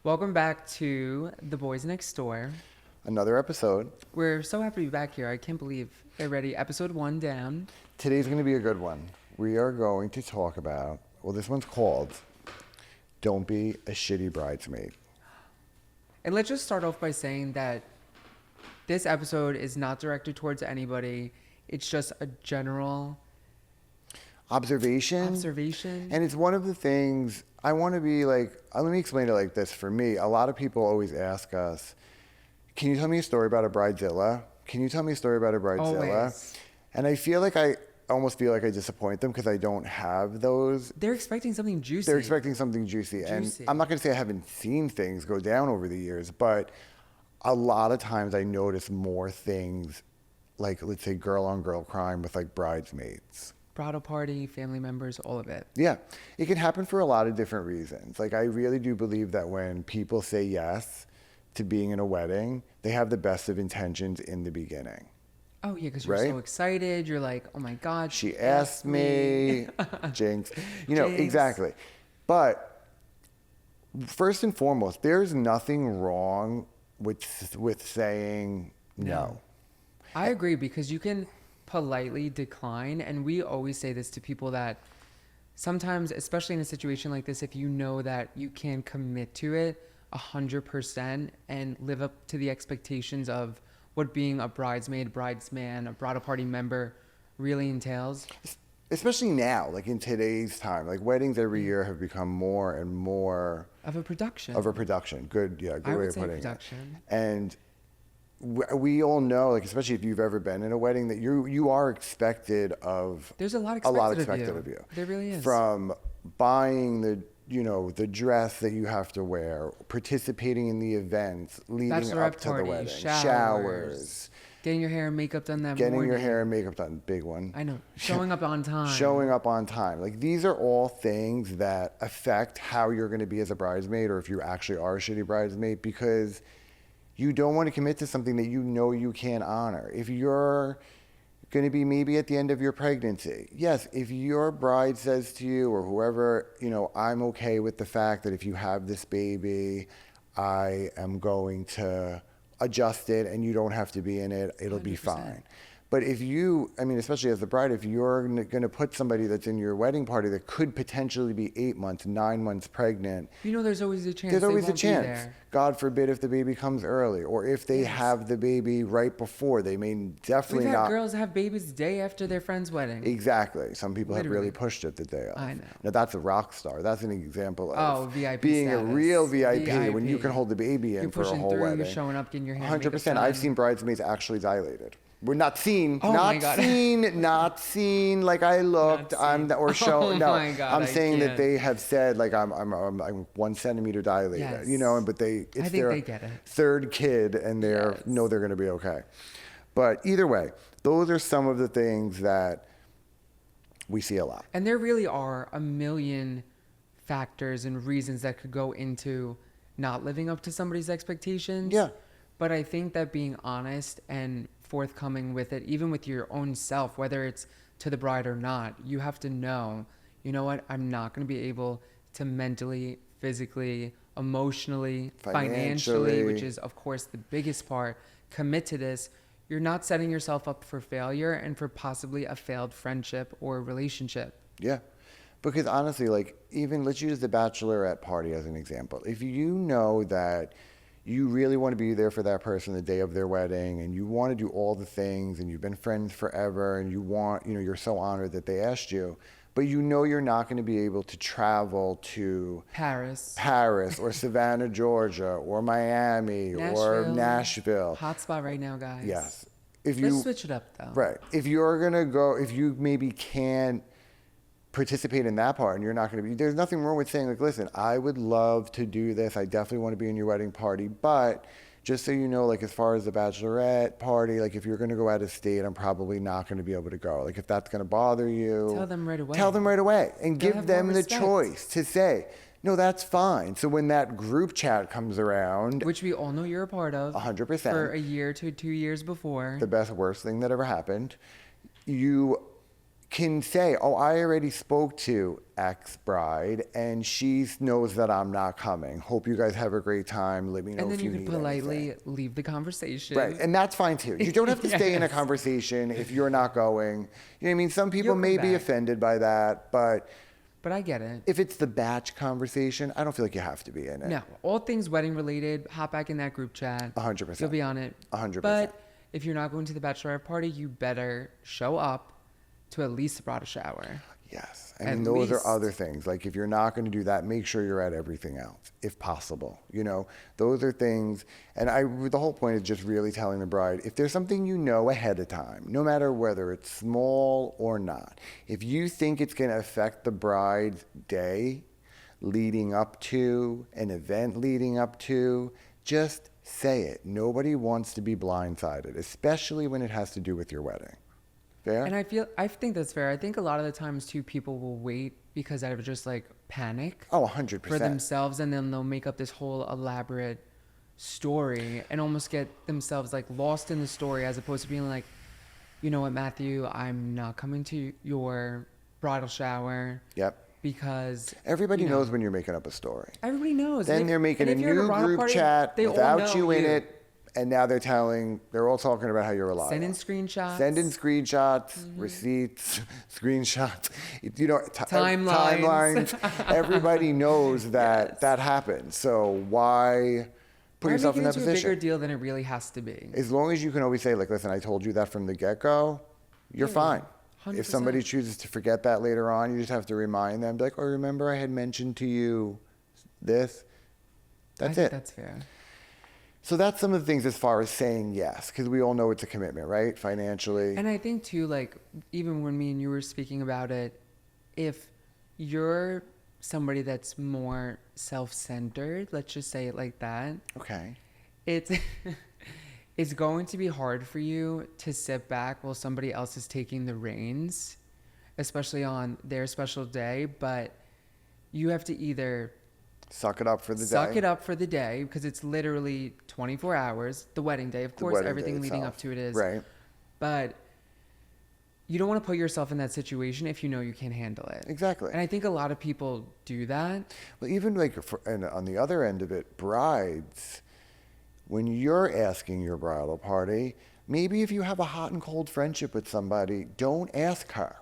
Welcome back to The Boys Next Door. Another episode. We're so happy to be back here. I can't believe already episode 1 down. Today's going to be a good one. We are going to talk about, well, this one's called Don't Be a Shitty Bridesmaid. And let's just start off by saying that this episode is not directed towards anybody. It's just a general Observation. And it's one of the things I want to be like, let me explain it like this. For me, a lot of people always ask us, can you tell me a story about a bridezilla? Can you tell me a story about a bridezilla? Always. And I feel like I almost feel like I disappoint them because I don't have those. They're expecting something juicy. They're expecting something juicy. And I'm not going to say I haven't seen things go down over the years, but a lot of times I notice more things like, let's say, girl on girl crime with like bridesmaids. Bridal party, family members, all of it. Yeah, it can happen for a lot of different reasons. Like, I really do believe that when people say yes to being in a wedding, they have the best of intentions in the beginning. Oh, yeah, because you're right? so excited. You're like, oh, my God. She asked me. Jinx. You know, Jinx. Exactly. But first and foremost, there's nothing wrong with saying no. I agree, because you can politely decline, and we always say this to people that sometimes, especially in a situation like this, if you know that you can commit to it 100% and live up to the expectations of what being a bridesmaid, bridesman, a bridal party member really entails. Especially now, like in today's time, like weddings every year have become more and more of a production. Good, yeah, good way of putting production. it. And we all know, like, especially if you've ever been in a wedding, that you are expected of. There's a lot expected of you. There really is. From buying the dress that you have to wear, participating in the events leading up to the wedding, showers, getting your hair and makeup done Getting your hair and makeup done, big one. I know. Showing up on time. Showing up on time. Like, these are all things that affect how you're going to be as a bridesmaid, or if you actually are a shitty bridesmaid, because you don't want to commit to something that you know you can't honor. If you're going to be maybe at the end of your pregnancy, yes, if your bride says to you or whoever, I'm okay with the fact that if you have this baby, I am going to adjust it and you don't have to be in it, it'll 100%. Be fine. But if especially as the bride, if you're going to put somebody that's in your wedding party that could potentially be 8 months, 9 months pregnant. There's always a chance. There's always a chance. There. God forbid if the baby comes early, or if they have the baby right before, they may definitely not. We've had girls have babies the day after their friend's wedding. Exactly. Some people have really pushed it the day of. I know. Now, that's a rock star. That's an example of VIP being status. A real VIP when you can hold the baby in for a whole wedding. You're showing up, getting your hair 100%. I've seen bridesmaids actually dilated. We're not seen, not seen. Like I looked, I'm saying that they have said like I'm 1 centimeter dilated, yes. but it's they get it. Third kid and they're going to be okay. But either way, those are some of the things that we see a lot. And there really are a million factors and reasons that could go into not living up to somebody's expectations. Yeah. But I think that being honest and forthcoming with it, even with your own self, whether it's to the bride or not, you have to know, you know what, I'm not going to be able to mentally, physically, emotionally, financially, which is, of course, the biggest part, commit to this. You're not setting yourself up for failure and for possibly a failed friendship or relationship. Yeah. Because honestly, like, even let's use the bachelorette party as an example. If you know that you really want to be there for that person the day of their wedding, and you want to do all the things, and you've been friends forever, and you want, you're so honored that they asked you, but you're not going to be able to travel to Paris or Savannah, Georgia, or Miami, or Nashville. Hot spot right now, guys. Yes. Let's switch it up, though. Right. If you're going to go, if you maybe can't participate in that part and you're not going to be, there's nothing wrong with saying like, listen, I would love to do this, I definitely want to be in your wedding party, but just so you know, like, as far as the bachelorette party, like, if you're going to go out of state, I'm probably not going to be able to go. Like, if that's going to bother you, tell them right away and give them the choice to say, no, that's fine. So when that group chat comes around, which we all know you're a part of 100% for a year to 2 years before, the worst thing that ever happened, you can say, oh, I already spoke to X bride and she knows that I'm not coming. Hope you guys have a great time. Let me know And then if you you could need politely anything. leave the conversation. Right, and that's fine too. You don't have to stay in a Yes. conversation if you're not going. You know what I mean? Some people You'll may come be back. offended by that, but But I get it. if it's the batch conversation, I don't feel like you have to be in it. No, all things wedding related, hop back in that group chat. 100%. You'll be on it. 100%. But if you're not going to the bachelorette party, you better show up to at least the bridal shower. Yes. I At mean, those least. are other things. Like, if you're not going to do that, make sure you're at everything else, if possible. You know, those are things. And the whole point is just really telling the bride, if there's something you know ahead of time, no matter whether it's small or not, if you think it's going to affect the bride's day leading up to an event leading up to, just say it. Nobody wants to be blindsided, especially when it has to do with your wedding. Fair? And I think that's fair. I think a lot of the times too, people will wait because out of just like panic Oh, 100%. for themselves, and then they'll make up this whole elaborate story and almost get themselves like lost in the story, as opposed to being like, you know what, Matthew, I'm not coming to your bridal shower Yep. because Everybody you know, knows when you're making up a story. everybody knows. Then And if- they're making a and if you're at new bridal group party, chat they all without know you in it, and now they're all talking about how you're a liar. Send in screenshots. Send in screenshots, receipts, screenshots, you know, Timelines. timelines. Everybody knows that Yes. that happens. So why put Why yourself make in it that into a bigger position? deal than it really has to be. As long as you can always say, like, listen, I told you that from the get-go, you're Yeah, fine. 100%. If somebody chooses to forget that later on, you just have to remind them, be like, oh, remember I had mentioned to you this? I That's think it. that's fair. So that's some of the things as far as saying yes, because we all know it's a commitment, right? Financially. And I think too, like, even when me and you were speaking about it, if you're somebody that's more self-centered, let's just say it like that, Okay. it's it's going to be hard for you to sit back while somebody else is taking the reins, especially on their special day. But you have to either Suck it up for the day. suck it up for the day, because it's literally 24 hours, the wedding day, of The course, wedding day everything leading itself. up to it is. Right. But you don't want to put yourself in that situation if you know you can't handle it. Exactly. And I think a lot of people do that. Well, even like and on the other end of it, brides, when you're asking your bridal party, maybe if you have a hot and cold friendship with somebody, don't ask her.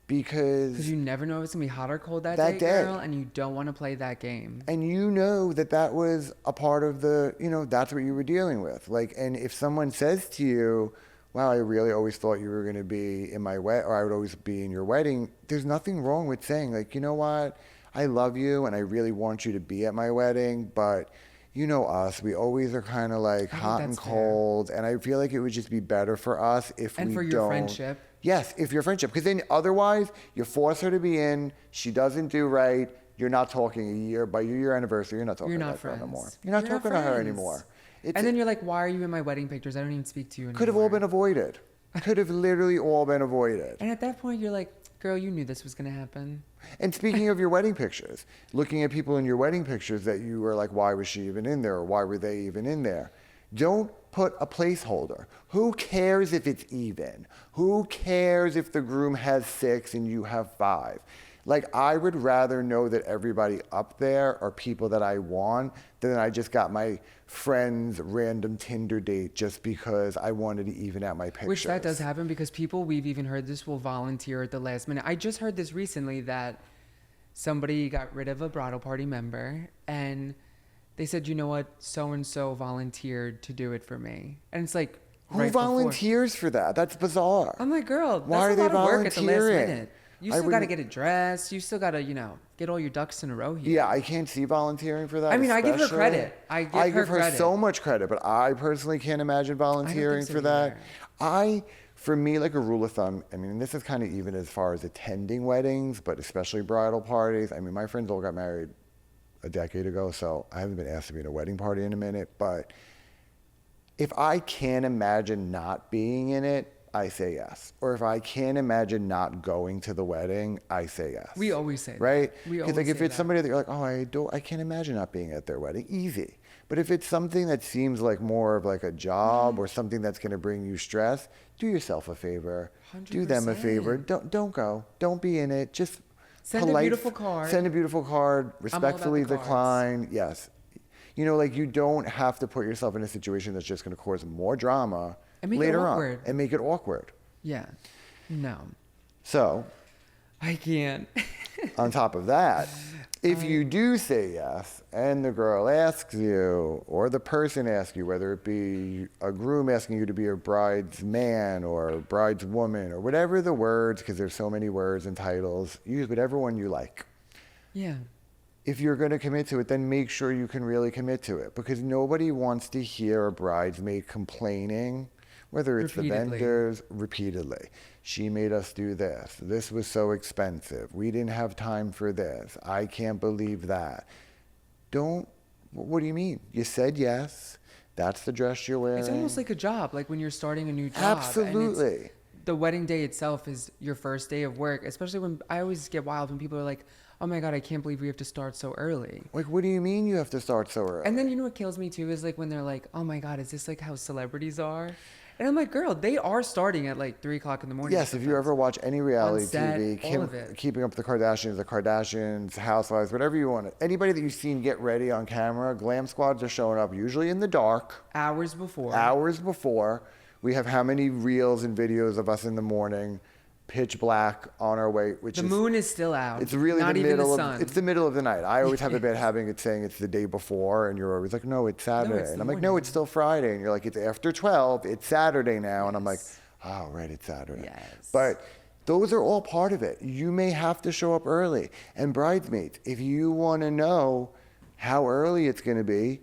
Because Because you never know if it's going to be hot or cold that That day, day. girl, and you don't want to play that game. and you know that that was a part of the, you know, that's what you were dealing with. Like, and if someone says to you, wow, I really always thought you were going to be in my wedding, or I would always be in your wedding, there's nothing wrong with saying, like, you know what, I love you and I really want you to be at my wedding, but you know us, we always are kind of like I think hot and that's fair. cold, and I feel like it would just be better for us if And we for don't. your friendship. Yes, if your friendship, because then otherwise you force her to be in, she doesn't do right, you're not talking a year, by your year anniversary, you're not talking You're to not that girl no friends. more. You're not talking to her friends. anymore. And then you're like, why are you in my wedding pictures? I don't even speak to you anymore. could have all been avoided. Could have literally all been avoided. And at that point, you're like, girl, you knew this was going to happen. And speaking of your wedding pictures, looking at people in your wedding pictures that you were like, why was she even in there? Or why were they even in there? Don't put a placeholder. Who cares if it's even? Who cares if the groom has 6 and you have 5? Like, I would rather know that everybody up there are people that I want than I just got my friend's random Tinder date just because I wanted to even out my pictures. Which that does happen, because people, we've even heard this, will volunteer at the last minute. I just heard this recently that somebody got rid of a bridal party member and they said, you know what, so-and-so volunteered to do it for me. And it's like, Who right before. volunteers for that? That's bizarre. I'm like, girl, that's Why a are they lot of work at the last volunteering? minute. You I still got to would- get it dressed. You still got to, get all your ducks in a row here. Yeah, I can't see volunteering for that. I mean, I give her especially. credit. I give her credit. so much credit, but I personally can't imagine volunteering so for that. either. For me, like a rule of thumb, I mean, this is kind of even as far as attending weddings, but especially bridal parties. I mean, my friends all got married a decade ago, so I haven't been asked to be in a wedding party in a minute. But if I can't imagine not being in it, I say yes. Or if I can't imagine not going to the wedding, I say yes. We always say that. Right? We Because always like if say it's that. somebody that you're like, oh, I can't imagine not being at their wedding, easy. But if it's something that seems like more of like a job or something that's going to bring you stress, do yourself a favor. Do them a favor. 100%. Don't go. Don't be in it. Just Send a beautiful card. Send a beautiful card. I'm all about Respectfully the cards. decline. Yes. You know, like you don't have to put yourself in a situation that's just going to cause more drama And make it later on awkward. and make it awkward. Yeah. No. So, I can't. on top of that, if you do say yes and the girl asks you or the person asks you, whether it be a groom asking you to be a bride's man or bride's woman or whatever the words, because there's so many words and titles, use whatever one you like. Yeah. If you're going to commit to it, then make sure you can really commit to it, because nobody wants to hear a bridesmaid complaining, whether it's Repeatedly. the vendors, repeatedly. She made us do this. This was so expensive. We didn't have time for this. I can't believe that. What do you mean? You said yes. That's the dress you're wearing. It's almost like a job, like when you're starting a new job. and Absolutely. the wedding day itself is your first day of work, especially when I always get wild when people are like, oh my God, I can't believe we have to start so early. Like, what do you mean you have to start so early? And then you know what kills me too is like when they're like, oh my God, is this like how celebrities are? And I'm like, girl, they are starting at like 3 o'clock in the morning. Yes, if you ever watch any reality set, TV, all of it. Keeping Up with the Kardashians, Housewives, whatever you want, anybody that you've seen get ready on camera, glam squads are showing up usually in the dark. Hours before. Hours before. We have how many reels and videos of us in the morning, pitch black on our way, which The is moon is still out. it's really not the even middle the of sun. it's the middle of the night. I always have a bad habit of saying it's the day before, and you're always like, no, it's Saturday. it's And the I'm like, no, morning. it's still Friday. And you're like, it's after 12. It's Saturday now. And I'm like, Yes. oh, right, it's Saturday. Yes. But those are all part of it. You may have to show up early. And bridesmaids, if you want to know how early it's going to be,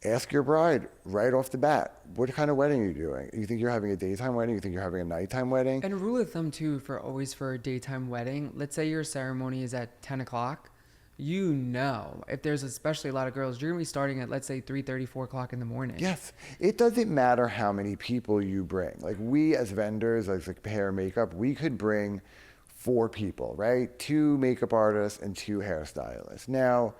ask your bride right off the bat. What kind of wedding are you doing? You think you're having a daytime wedding? You think you're having a nighttime wedding? And a rule of thumb too for a daytime wedding, let's say your ceremony is at 10 o'clock, you know, if there's especially a lot of girls, you're gonna be starting at, let's say 3:30, 4 o'clock in the morning. Yes. It doesn't matter how many people you bring. Like we as vendors, like hair and makeup, we could bring 4 people, right? 2 makeup artists and 2 hairstylists. Now,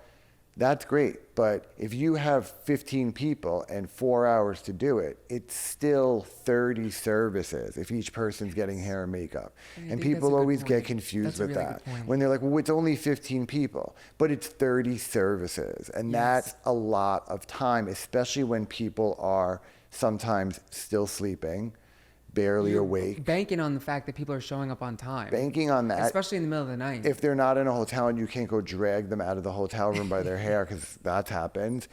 that's great, but if you have 15 people and 4 hours to do it, it's still 30 services if each person's getting hair and makeup. I And think that's a people good always get point. confused That's a with really that. good point. When they're like, well, it's only 15 people, but it's 30 services. And Yes. that's a lot of time, especially when people are sometimes still sleeping, barely You're awake, banking on the fact that people are showing up on time. banking on that. Especially in the middle of the night. If they're not in a hotel and you can't go drag them out of the hotel room by their hair, because that's happened,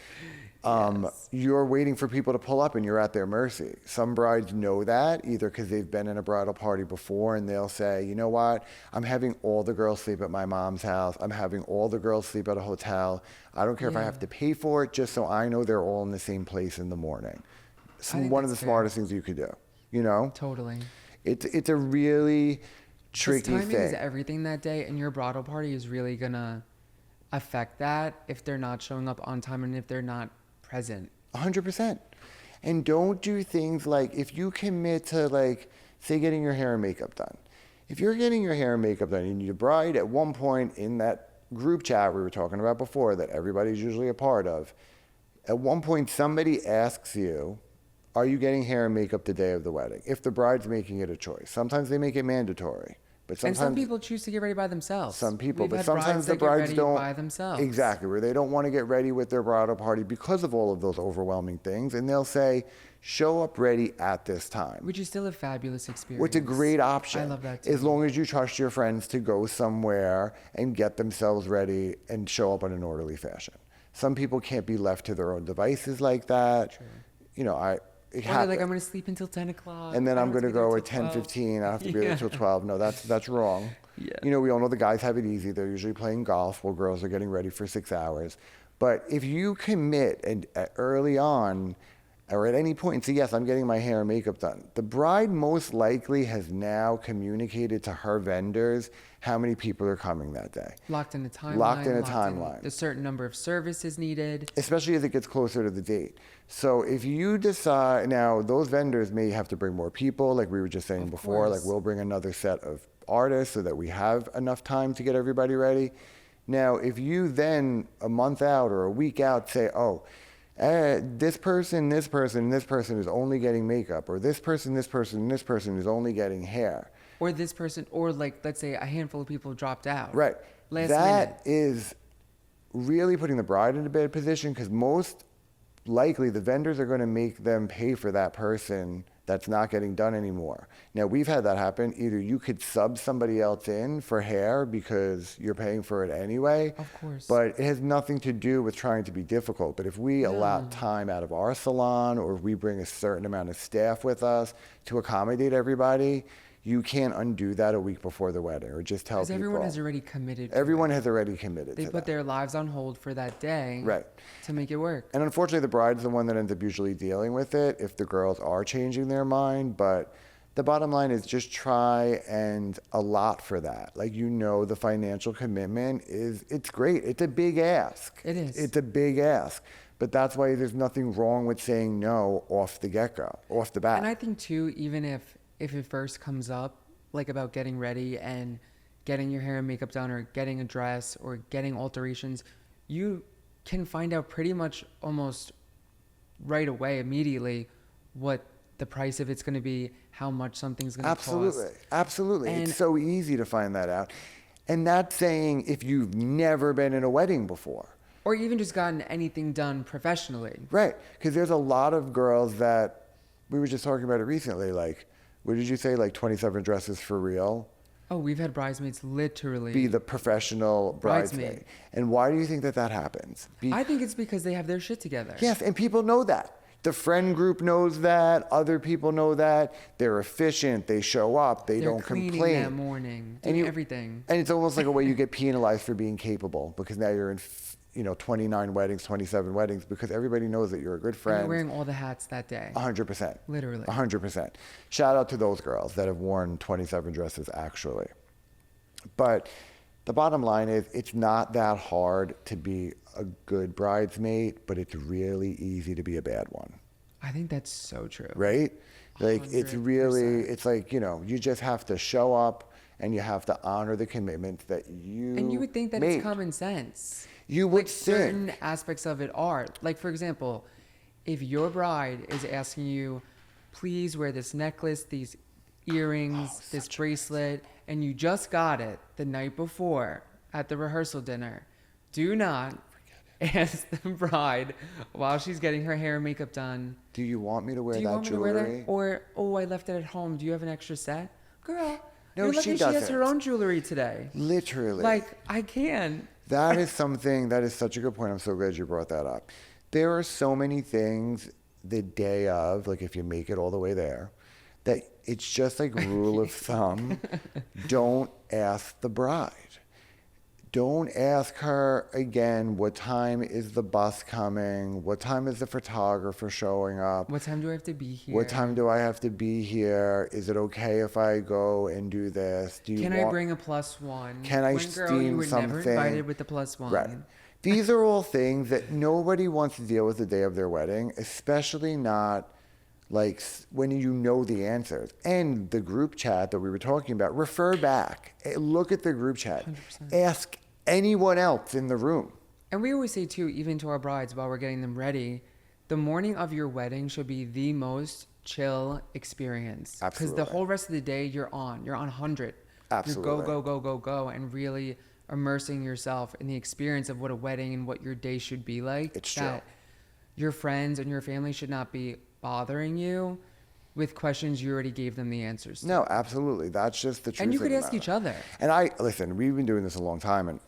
Yes. you're waiting for people to pull up and you're at their mercy. Some brides know that, either because they've been in a bridal party before and they'll say, you know what, I'm having all the girls sleep at my mom's house. I'm having all the girls sleep at a hotel. I don't care if I Yeah. have to pay for it, just so I know they're all in the same place in the morning. think One of the that's fair. smartest things you could do, you know? Totally. It's a really 'Cause tricky timing is thing. everything that day, and your bridal party is really gonna affect that if they're not showing up on time and if they're not present. 100%. And don't do things like, if you commit to, like, say getting your hair and makeup done. If you're getting your hair and makeup done, you need a bride at one point in that group chat we were talking about before that everybody's usually a part of. At one point, somebody asks you, are you getting hair and makeup the day of the wedding? If the bride's making it a choice. Sometimes they make it mandatory. But And sometimes some people choose to get ready by themselves. some people, We've but had sometimes the that get brides ready don't. by themselves. Exactly, where they don't want to get ready with their bridal party because of all of those overwhelming things. And they'll say, show up ready at this time. Which is still a fabulous experience. Which is a great option. I love that too. As long as you trust your friends to go somewhere and get themselves ready and show up in an orderly fashion. Some people can't be left to their own devices like that. True. You know, it Or they're happens. like, I'm going to sleep until 10 o'clock. And then I I'm don't going to have go be at there till 12. 10:15. I have to be there till 12. No, that's wrong. Yeah. You know, we all know the guys have it easy. They're usually playing golf while girls are getting ready for 6 hours. But if you commit and early on, or at any point and say, yes, I'm getting my hair and makeup done, the bride most likely has now communicated to her vendors how many people are coming that day. Locked in a timeline. Locked in a timeline. The certain number of services needed. Especially as it gets closer to the date. So if you decide, now those vendors may have to bring more people, like we were just saying before, like we'll bring another set of artists so that we have enough time to get everybody ready. Now, if you then a month out or a week out say, oh, this person, this person, and this person is only getting makeup, or this person, this person, and this person is only getting hair. Or this person, or like, let's say a handful of people dropped out. Right. Last that minute. is really putting the bride in a bad position because most likely the vendors are going to make them pay for that person that's not getting done anymore. Now, we've had that happen. Either you could sub somebody else in for hair because you're paying for it anyway. Of course. But it has nothing to do with trying to be difficult. But if we allow time out of our salon, or if we bring a certain amount of staff with us to accommodate everybody, you can't undo that a week before the wedding, or just tell people. Everyone has already committed. Everyone has already committed. They put their lives on hold for that day. Right. To make it work. And unfortunately, the bride's the one that ends up usually dealing with it if the girls are changing their mind. But the bottom line is just try and allot for that. Like, the financial commitment it's great. It's a big ask. It is. It's a big ask. But that's why there's nothing wrong with saying no off the get-go, off the bat. And I think too, even if it first comes up, like about getting ready and getting your hair and makeup done, or getting a dress, or getting alterations, you can find out pretty much almost right away, immediately, what the price of it's going to be, how much something's going to cost. Absolutely. And it's so easy to find that out. And that's saying if you've never been in a wedding before. Or even just gotten anything done professionally. Right. Because there's a lot of girls that, we were just talking about it recently, like, what did you say, like 27 dresses for real? Oh, we've had bridesmaids literally Be the professional bridesmaid. And why do you think that happens? I think it's because they have their shit together. Yes, and people know that. The friend group knows that. Other people know that. They're efficient. They show up. They're don't cleaning complain. that morning, doing everything. And it's almost like a way you get penalized for being capable, because now you're in 29 weddings, 27 weddings, because everybody knows that you're a good friend. And you're wearing all the hats that day. 100%. Literally. 100%. Shout out to those girls that have worn 27 dresses, actually. But the bottom line is, it's not that hard to be a good bridesmaid, but it's really easy to be a bad one. I think that's so true. Right? Like, it's really, 100%. it's like, you just have to show up and you have to honor the commitments that you And you would think that made. it's common sense. You would certain think. aspects of it are. Like, for example, if your bride is asking you, please wear this necklace, these earrings, this bracelet, and you just got it the night before at the rehearsal dinner, do not ask the bride while she's getting her hair and makeup done, Do you want me to wear do you that want me to jewelry? wear that? Or, oh, I left it at home. Do you have an extra set? Girl, No, you're she lucky she has doesn't. her own jewelry today. Literally. Like, I can. That is such a good point. I'm so glad you brought that up. There are so many things the day of, like if you make it all the way there, that it's just like rule of thumb. Don't ask the bride. Don't ask her again, what time is the bus coming? What time is the photographer showing up? What time do I have to be here? What time do I have to be here? Is it okay if I go and do this? Can I bring a +1? Can I Girl, you steam were something? never invited with the +1. Right. These are all things that nobody wants to deal with the day of their wedding, especially not like when you know the answers. And the group chat that we were talking about, refer back. Look at the group chat. 100%. Ask anyone else in the room. And we always say, too, even to our brides while we're getting them ready, the morning of your wedding should be the most chill experience. Absolutely. Because the whole rest of the day, you're on 100. Absolutely. You're go, and really immersing yourself in the experience of what a wedding and what your day should be like. It's true. That your friends and your family should not be bothering you with questions you already gave them the answers to. No, absolutely. That's just the truth. And you of could the ask matter. each other. And listen, we've been doing this a long time, and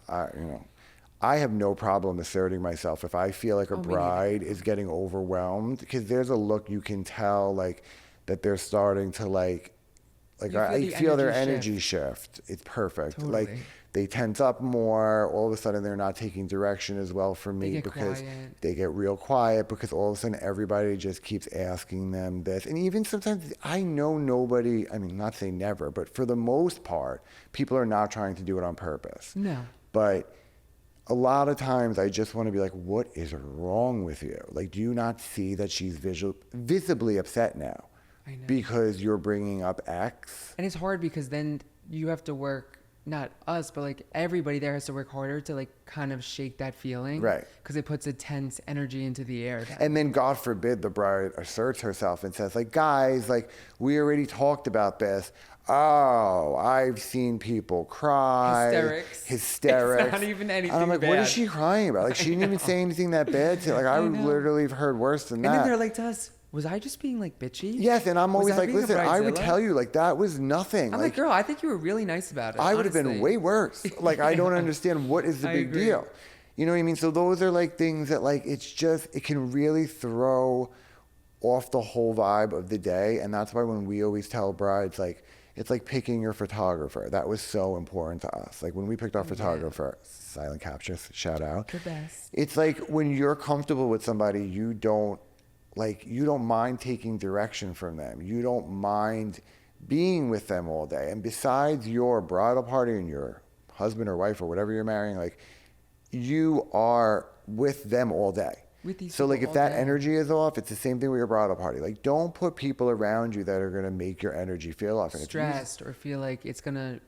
I have no problem asserting myself if I feel like a me neither. bride is getting overwhelmed, because there's a look you can tell, like, that they're starting to like You feel I the feel their energy energy shift. It's perfect. Like, Totally. they tense up more. All of a sudden, they're not taking direction as well from me get because quiet. they get real quiet because all of a sudden everybody just keeps asking them this. And even sometimes I know nobody, I mean, not say never, but for the most part, people are not trying to do it on purpose. No. But a lot of times I just want to be like, what is wrong with you? Like, do you not see that she's visibly upset now? I know. Because you're bringing up X? And it's hard because then you have to work, not us, but like everybody there has to work harder to like kind of shake that feeling. Right. Because it puts a tense energy into the air. And then God forbid the bride asserts herself and says like, guys, like we already talked about this. Oh, I've seen people cry. Hysterics. It's not even anything and I'm like, bad. what is she crying about? Like she didn't even say anything that bad. Like I would know. literally have heard worse than And that. then they're like to us, was I just being like bitchy? Yes, and I'm Was always I like, being a listen, I would bridezilla? tell you, like, that was nothing. I'm like, girl, I think you were really nice about it. I would have been honestly. way worse. Like, I don't understand what is the I big agree. deal. You know what I mean? So those are like things that like, it's just, it can really throw off the whole vibe of the day. And that's why when we always tell brides, like, it's like picking your photographer. That was so important to us. Like when we picked our photographer, silent captures, shout out. The best. It's like when you're comfortable with somebody, you don't mind taking direction from them. You don't mind being with them all day. And besides your bridal party and your husband or wife or whatever you're marrying, like you are with them all day. With these So like people if that all day. energy is off, it's the same thing with your bridal party. Like don't put people around you that are going to make your energy feel off. And if you- Stressed or feel like it's gonna,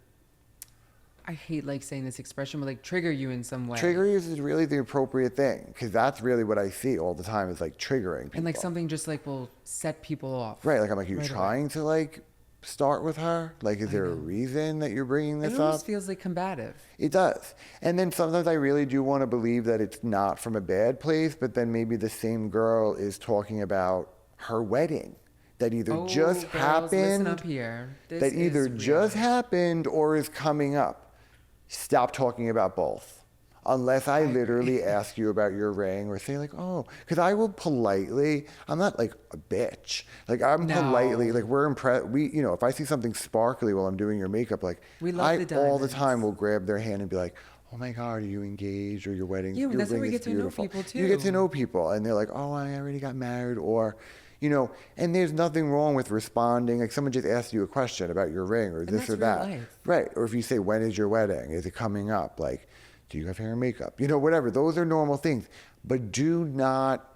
I hate like saying this expression, but like trigger you in some way. Trigger is really the appropriate thing because that's really what I see all the time is like triggering people. And like something just like will set people off. Right, like I'm like, you right away. trying to like start with her? Like, is there a reason that you're bringing It this up? almost feels like combative. It does. And then sometimes I really do want to believe that it's not from a bad place, but then maybe the same girl is talking about her wedding that either Oh, just girls, listen up happened, here. This that either is real. just happened or is coming up. Stop talking about both. Unless I literally ask you about your ring or say like, oh, because I will politely, I'm not like a bitch. Like I'm No. politely, like we're impressed. We, you know, if I see something sparkly while I'm doing your makeup, like We love I the all the diamonds. time will grab their hand and be like, oh my God, are you engaged or your wedding? Yeah, your that's how ring we is get to know beautiful." people, You get to too. know people and they're like, oh, I already got married or, you know, and there's nothing wrong with responding. Like someone just asked you a question about your ring or this that's or real that. life. Right. Or if you say, when is your wedding? Is it coming up? Like, do you have hair and makeup? You know, whatever. Those are normal things. But do not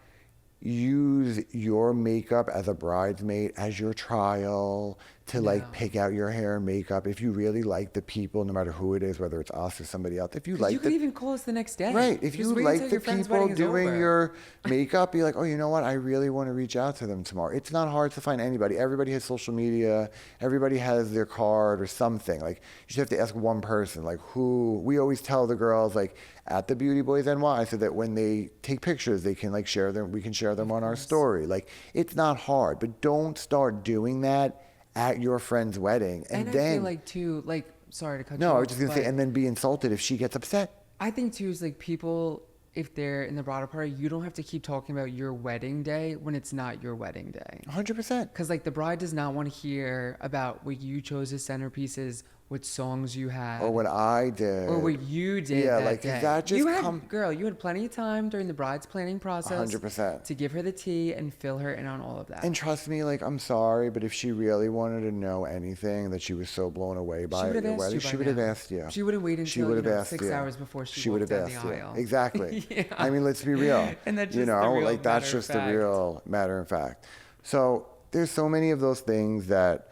use your makeup as a bridesmaid as your trial to like pick out your hair and makeup. If you really like the people, no matter who it is, whether it's us or somebody else, if you 'Cause like you could even call us the next day. right, if Just you wait like until the your friend's people wedding is doing over. your makeup, be like, oh, you know what? I really want to reach out to them tomorrow. It's not hard to find anybody. Everybody has social media. Everybody has their card or something. Like you just have to ask one person. Like who? We always tell the girls like at the Beauty Boys NY so that when they take pictures, they can like share them. We can share them on our story. Like it's not hard, but don't start doing that at your friend's wedding and I then feel like too, like, sorry to cut you no, off. I was just gonna say, but and then be insulted if she gets upset. I think too is like people, if they're in the bridal party, you don't have to keep talking about your wedding day when it's not your wedding day. 100%. Because like the bride does not want to hear about what you chose as centerpieces, what songs you had, Or what I did. or what you did. Yeah, that like, day. that just you had, come- girl, you had plenty of time during the bride's planning process 100%. to give her the tea and fill her in on all of that. And trust me, like, I'm sorry, but if she really wanted to know anything that she was so blown away by would at have your asked wedding, you by she would have now. asked you. She wouldn't wait She until would have asked 6 you. hours before she would walked have down asked the you. aisle. Exactly. Yeah. I mean, let's be real. And that's you just the know, real like that's matter of just the fact. real matter of fact. So there's so many of those things that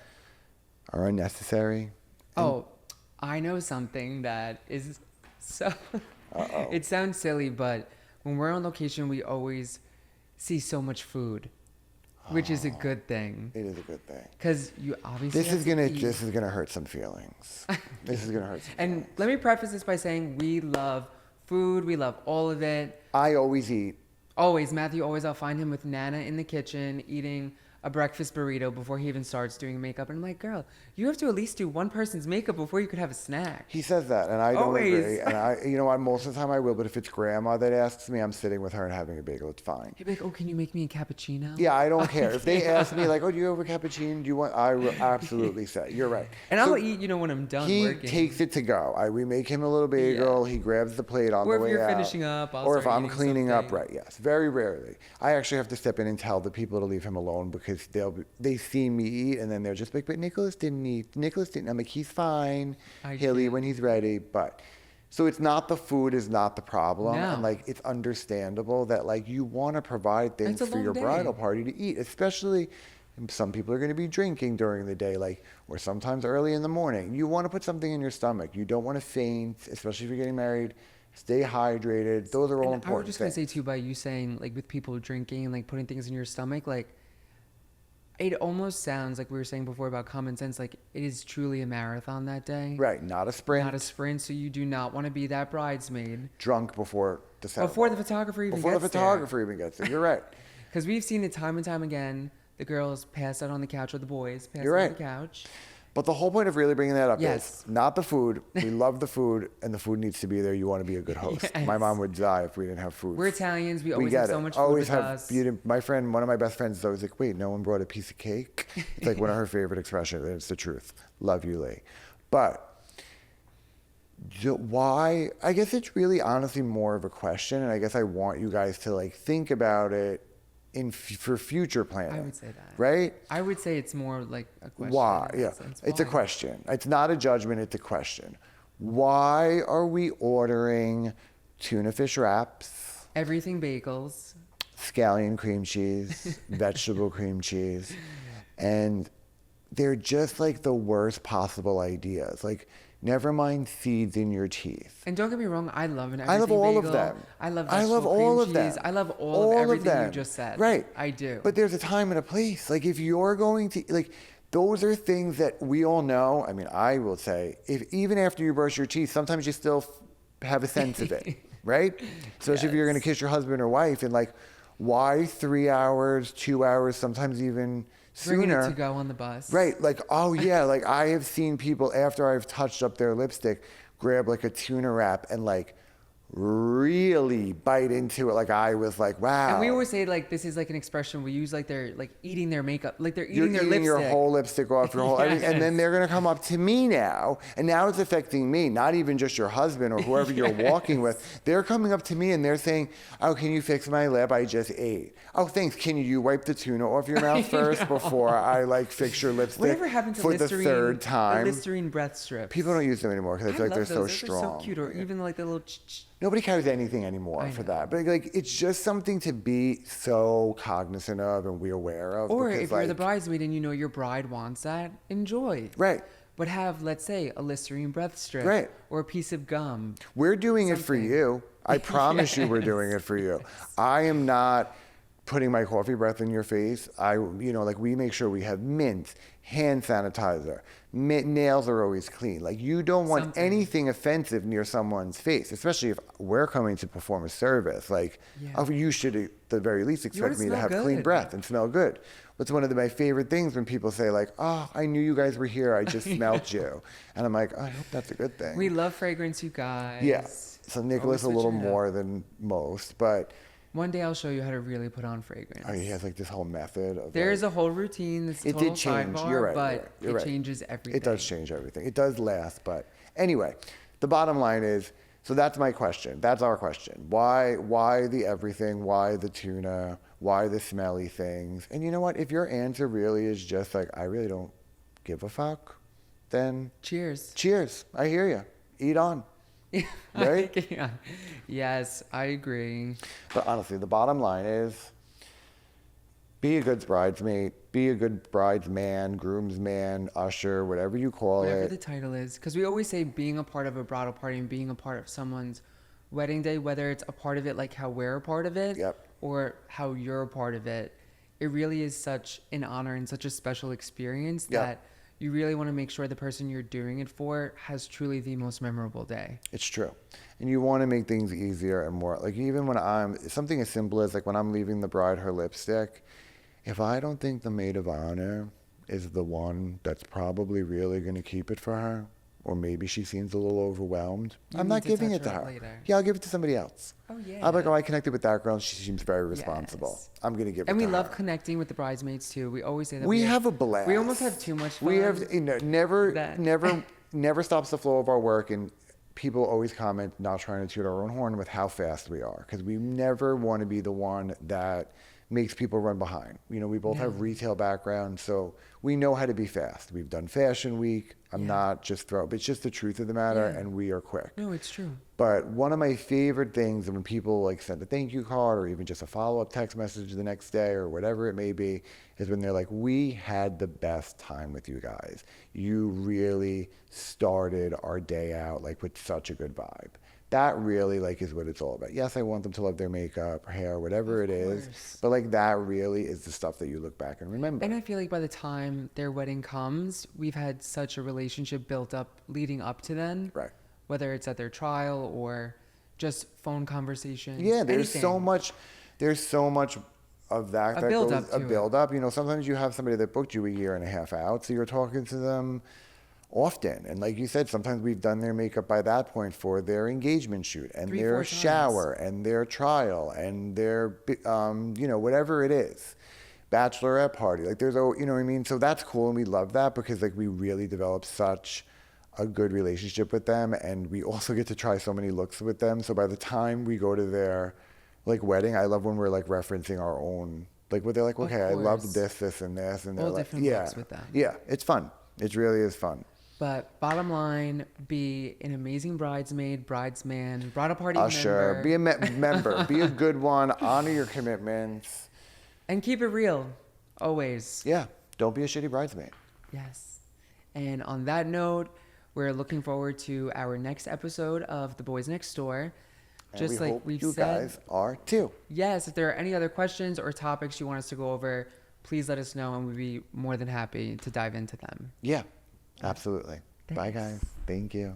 are unnecessary. Oh, I know something that is so. It sounds silly, but when we're on location, we always see so much food, which is a good thing. It is a good thing. Because you obviously This have is to gonna eat. this is gonna hurt some feelings. This is gonna hurt some And feelings. let me preface this by saying we love food. We love all of it. I always eat. Always, Matthew. Always, I'll find him with Nana in the kitchen eating a breakfast burrito before he even starts doing makeup. And I'm like, girl, you have to at least do one person's makeup before you could have a snack. He says that, and I don't Always. agree. And you know what? Most of the time I will, but if it's grandma that asks me, I'm sitting with her and having a bagel. It's fine. He'd be like, oh, can you make me a cappuccino? Yeah, I don't care. If they ask me, like, oh, do you have a cappuccino? Do you want? I will absolutely say, you're right. And So I'll eat, when I'm done he working. takes it to go. We make him a little bagel. Yeah. He grabs the plate on Or the if way you're out. finishing up, I'll or if start I'm eating cleaning up, something. right? Yes, very rarely. I actually have to step in and tell the people to leave him alone because they see me eat and then they're just like, but Nicholas didn't eat. Nicholas didn't. I'm like, he's fine. He'll eat when he's ready. But so it's not the food is not the problem, No. and like it's understandable that like you want to provide things It's a for your long bridal day. party to eat, especially. Some people are going to be drinking during the day, like, or sometimes early in the morning. You want to put something in your stomach. You don't want to faint, especially if you're getting married. Stay hydrated. Those are all And I important was just going to say things. too, by you saying like with people drinking and like putting things in your stomach, like it almost sounds like we were saying before about common sense. Like it is truly a marathon that day. Right, not a sprint. Not a sprint. So you do not want to be that bridesmaid Drunk before the ceremony. before the photographer even Before the gets photographer even gets there. You're right. Because we've seen it time and time again. The girls pass out on the couch or the boys pass You're out on right. the couch. But the whole point of really bringing that up Yes. is not the food. We love the food, and the food needs to be there. You want to be a good host. Yes. My mom would die if we didn't have food. We're Italians. We We always get have so it. much food Always with have us. my friend, one of my best friends is always like, wait, no one brought a piece of cake? It's like one of her favorite expressions, and it's the truth. Love you, Lee. But why? I guess it's really honestly more of a question, and I guess I want you guys to like think about it for future planning. I would say that. Right? I would say it's more like a question. Why? in Yeah, that sense. it's a Why? question. It's not a judgment, it's a question. Why are we ordering tuna fish wraps, Everything bagels. scallion cream cheese, vegetable cream cheese, and they're just like the worst possible ideas. Like, never mind seeds in your teeth. And don't get me wrong, I love an everything I love all bagel. of them. I love I love vegetable all cream of them. cheese. I love all of everything you just said. Right. I do. But there's a time and a place. Like if you're going to like those are things that we all know. I mean, I will say, if even after you brush your teeth, sometimes you still have a sense of it, right? Especially if you're going to kiss your husband or wife, and like, why 3 hours, 2 hours, sometimes even Bringing sooner? it to go on the bus. Right, like, oh yeah, like I have seen people after I've touched up their lipstick grab like a tuna wrap and like really bite into it. Like I was like, wow. And we always say like this is like an expression we use, like they're like eating their makeup, like they're You're eating their eating lipstick. your whole lipstick off your whole, everything, and then Yes. they're gonna come up to me now, and now it's affecting me, not even just your husband or whoever you're walking with. They're coming up to me and they're saying, "Oh, can you fix my lip? I just ate." "Oh, thanks. Can you wipe the tuna off your mouth first before I like fix your lipstick Whatever happened to for Listerine? the third time?" The Listerine breath strips. People don't use them anymore because I feel like they're love so those. Those strong. are so cute, or even like the little. Ch-ch. Nobody carries anything anymore I for know. that. But like, it's just something to be so cognizant of and be aware of. Or because, if you're the like, bridesmaid and you know your bride wants that, enjoy. Right. But have, let's say, a Listerine breath strip. Right. Or a piece of gum. We're doing it for Something. you. I promise you we're doing it for you. I am not putting my coffee breath in your face. Like we make sure we have mint, hand sanitizer, nails are always clean. Like you don't want Something. anything offensive near someone's face, especially if we're coming to perform a service. Like, Yeah. oh, you should at the very least wanna expect me to smell have clean good. breath and smell good. What's one of my favorite things when people say like, "Oh, I knew you guys were here. I just smelled you," and I'm like, I hope that's a good thing. We love fragrance, you guys. Yeah. So Nicholas a Always little switching it up. more than most, but One day I'll show you how to really put on fragrance. he has like this whole method of. There's like, a whole routine. This it total did change. sidebar, You're right. but You're it right. changes everything. It does change everything. It does last, but anyway, the bottom line is. So that's my question. That's our question. Why the everything? Why the tuna? Why the smelly things? And you know what? If your answer really is just like I really don't give a fuck, then Cheers. cheers. I hear you. Eat on. Right? Yeah. Yes, I agree. But honestly, the bottom line is be a good bridesmaid, be a good bridesman, groomsman, usher, whatever you call Whatever it. the title is. Because we always say being a part of a bridal party and being a part of someone's wedding day, whether it's a part of it like how we're a part of it Yep. or how you're a part of it, it really is such an honor and such a special experience Yep. that you really want to make sure the person you're doing it for has truly the most memorable day. It's true. And you want to make things easier and more. Like even when something as simple as like when I'm leaving the bride her lipstick, if I don't think the maid of honor is the one that's probably really going to keep it for her, or maybe she seems a little overwhelmed, You I'm need not to giving touch it to her up her. later. Yeah, I'll give it to somebody else. Oh, yeah. I'm like, oh, I connected with that girl, and she seems very responsible. Yes. I'm going to give it And to we love her. connecting with the bridesmaids too. We always say that We have a blast. We almost have too much fun. We have, never, That- never stops the flow of our work. And people always comment, not trying to toot our own horn, with how fast we are, because we never want to be the one that makes people run behind. We both have retail backgrounds, so we know how to be fast. We've done Fashion Week. I'm not just but it's just the truth of the matter, and we are quick. No, it's true. But one of my favorite things, when people like send a thank you card or even just a follow-up text message the next day or whatever it may be, is when they're like, we had the best time with you guys. You really started our day out like with such a good vibe. That really like is what it's all about. Yes, I want them to love their makeup, hair, whatever it is. But like that really is the stuff that you look back and remember. And I feel like by the time their wedding comes, we've had such a relationship built up leading up to then. Right. Whether it's at their trial or just phone conversations. Yeah, there's anything. so much of that that build goes up to a it. build up. Sometimes you have somebody that booked you a year and a half out, so you're talking to them often. And like you said, sometimes we've done their makeup by that point for their engagement shoot and 3-4 their times. shower and their trial and their whatever it is. Bachelorette party. Like there's you know what I mean? So that's cool, and we love that because like we really develop such a good relationship with them, and we also get to try so many looks with them. So by the time we go to their like wedding, I love when we're like referencing our own, like what they're like, okay, I love course. this and this, and they're All like, different yeah, looks with them. yeah, it's fun. It really is fun. But bottom line, be an amazing bridesmaid, bridesman, bridal party Usher, member. be a member, be a good one, honor your commitments. And keep it real, always. Yeah, don't be a shitty bridesmaid. Yes. And on that note, we're looking forward to our next episode of The Boys Next Door. And Just we like hope we've you said, guys are too. yes, if there are any other questions or topics you want us to go over, please let us know, and we'd be more than happy to dive into them. Yeah, absolutely. Bye, guys. Thank you.